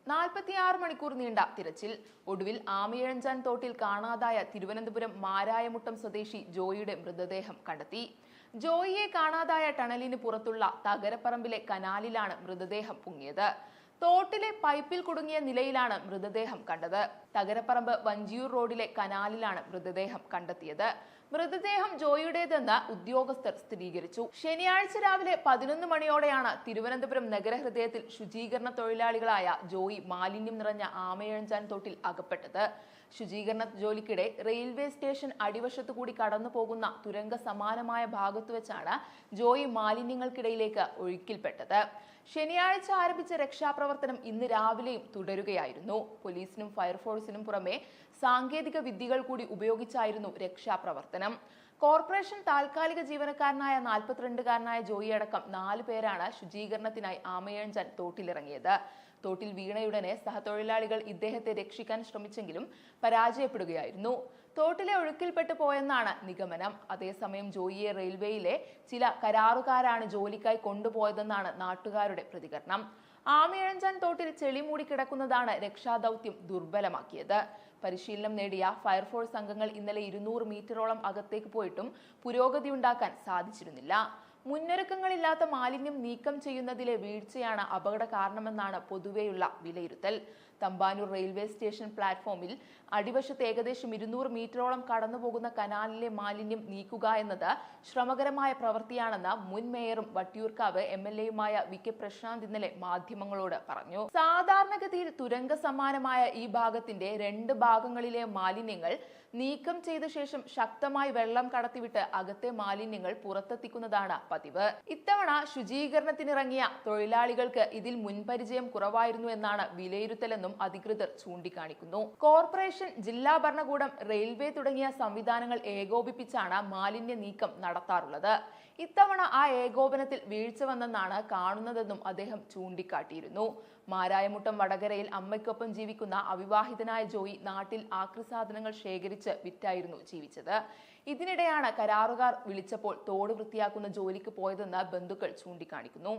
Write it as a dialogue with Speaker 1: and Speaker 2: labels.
Speaker 1: 46 മണിക്കൂർ നീണ്ട തിരച്ചിൽ. ഒടുവിൽ ആമയിഴഞ്ചാൻ തോട്ടിൽ കാണാതായ തിരുവനന്തപുരം മാരായമുട്ടം സ്വദേശി ജോയിയുടെ മൃതദേഹം കണ്ടെത്തി. ജോയിയെ കാണാതായ ടണലിന് പുറത്തുള്ള തകരപ്പറമ്പിലെ കനാലിലാണ് മൃതദേഹം പൊങ്ങിയത്. തോട്ടിലെ പൈപ്പിൽ കുടുങ്ങിയ നിലയിലാണ് മൃതദേഹം കണ്ടത്. തകരപ്പറമ്പ് വഞ്ചിയൂർ റോഡിലെ കനാലിലാണ് മൃതദേഹം കണ്ടെത്തിയത്. മൃതദേഹം ജോയിയുടേതെന്ന് ഉദ്യോഗസ്ഥർ സ്ഥിരീകരിച്ചു. ശനിയാഴ്ച രാവിലെ 11 മണിയോടെയാണ് തിരുവനന്തപുരം നഗരഹൃദയത്തിൽ ശുചീകരണ തൊഴിലാളികളായ ജോയി മാലിന്യം നിറഞ്ഞ ആമയിഴഞ്ചാൻ തോട്ടിൽ അകപ്പെട്ടത്. ശുചീകരണ ജോലിക്കിടെ റെയിൽവേ സ്റ്റേഷൻ അടിവശത്തു കൂടി കടന്നു പോകുന്ന തുരങ്ക സമാനമായ ഭാഗത്തു വെച്ചാണ് ജോയി മാലിന്യങ്ങൾക്കിടയിലേക്ക് ഒഴുക്കിൽപ്പെട്ടത്. ശനിയാഴ്ച ആരംഭിച്ച രക്ഷാപ്രവർത്തനം ഇന്ന് രാവിലെയും തുടരുകയായിരുന്നു. പോലീസിനും ഫയർഫോഴ്സിനും പുറമെ സാങ്കേതിക വിദ്യകൾ കൂടി ഉപയോഗിച്ചായിരുന്നു രക്ഷാപ്രവർത്തനം. കോർപ്പറേഷൻ താൽക്കാലിക ജീവനക്കാരനായ 42-കാരനായ ജോയി അടക്കം 4 പേരാണ് ശുചീകരണത്തിനായി ആമയിഴഞ്ചാൻ തോട്ടിലിറങ്ങിയത്. തോട്ടിൽ വീണയുടനെ സഹതൊഴിലാളികൾ ഇദ്ദേഹത്തെ രക്ഷിക്കാൻ ശ്രമിച്ചെങ്കിലും പരാജയപ്പെടുകയായിരുന്നു. തോട്ടിലെ ഒഴുക്കിൽപ്പെട്ടു പോയെന്നാണ് നിഗമനം. അതേസമയം ജോയിയെ റെയിൽവേയിലെ ചില കരാറുകാരാണ് ജോലിക്കായി കൊണ്ടുപോയതെന്നാണ് നാട്ടുകാരുടെ പ്രതികരണം. ആമയിഴഞ്ചാൻ തോട്ടിൽ ചെളി മൂടി കിടക്കുന്നതാണ് രക്ഷാദൌത്യം ദുർബലമാക്കിയത്. പരിശീലനം നേടിയ ഫയർഫോഴ്സ് അംഗങ്ങൾ ഇന്നലെ 200 മീറ്ററോളം അകത്തേക്ക് പോയിട്ടും പുരോഗതിയുണ്ടാക്കാൻ സാധിച്ചിരുന്നില്ല. മുന്നൊരുക്കങ്ങളില്ലാത്ത മാലിന്യം നീക്കം ചെയ്യുന്നതിലെ വീഴ്ചയാണ് അപകട കാരണമെന്നാണ് പൊതുവെയുള്ള വിലയിരുത്തൽ. തമ്പാനൂർ റെയിൽവേ സ്റ്റേഷൻ പ്ലാറ്റ്ഫോമിൽ അടിവശത്ത് ഏകദേശം 200 മീറ്ററോളം കടന്നുപോകുന്ന കനാലിലെ മാലിന്യം നീക്കുക എന്നത് ശ്രമകരമായ പ്രവൃത്തിയാണെന്ന് മുൻ മേയറും വട്ടിയൂർക്കാവ് MLA-യുമായ VK പ്രശാന്ത് ഇന്നലെ മാധ്യമങ്ങളോട് പറഞ്ഞു. സാധാരണഗതിയിൽ തുരങ്ക സമാനമായ ഈ ഭാഗത്തിന്റെ 2 ഭാഗങ്ങളിലെ മാലിന്യങ്ങൾ നീക്കം ചെയ്ത ശേഷം ശക്തമായി വെള്ളം കടത്തിവിട്ട് അകത്തെ മാലിന്യങ്ങൾ പുറത്തെത്തിക്കുന്നതാണ് പതിവ്. ഇത്തവണ ശുചീകരണത്തിനിറങ്ങിയ തൊഴിലാളികൾക്ക് ഇതിൽ മുൻപരിചയം കുറവായിരുന്നു എന്നാണ് വിലയിരുത്തലെന്നും അധികൃതർ ചൂണ്ടിക്കാണിക്കുന്നു. കോർപ്പറേഷൻ, ജില്ലാ ഭരണകൂടം, റെയിൽവേ തുടങ്ങിയ സംവിധാനങ്ങൾ ഏകോപിപ്പിച്ചാണ് മാലിന്യ നീക്കം നടത്താറുള്ളത്. ഇത്തവണ ആ ഏകോപനത്തിൽ വീഴ്ച വന്നെന്നാണ് കാണുന്നതെന്നും അദ്ദേഹം ചൂണ്ടിക്കാട്ടിയിരുന്നു. മാരായമുട്ടം വടകരയിൽ അമ്മയ്ക്കൊപ്പം ജീവിക്കുന്ന അവിവാഹിതനായ ജോയി നാട്ടിൽ ആക്രി സാധനങ്ങൾ ശേഖരിച്ച് വിറ്റായിരുന്നു ജീവിച്ചത്. ഇതിനിടെയാണ് കരാറുകാർ വിളിച്ചപ്പോൾ തോട് വൃത്തിയാക്കുന്ന ജോലിക്ക് പോയതെന്ന് ബന്ധുക്കൾ ചൂണ്ടിക്കാണിക്കുന്നു.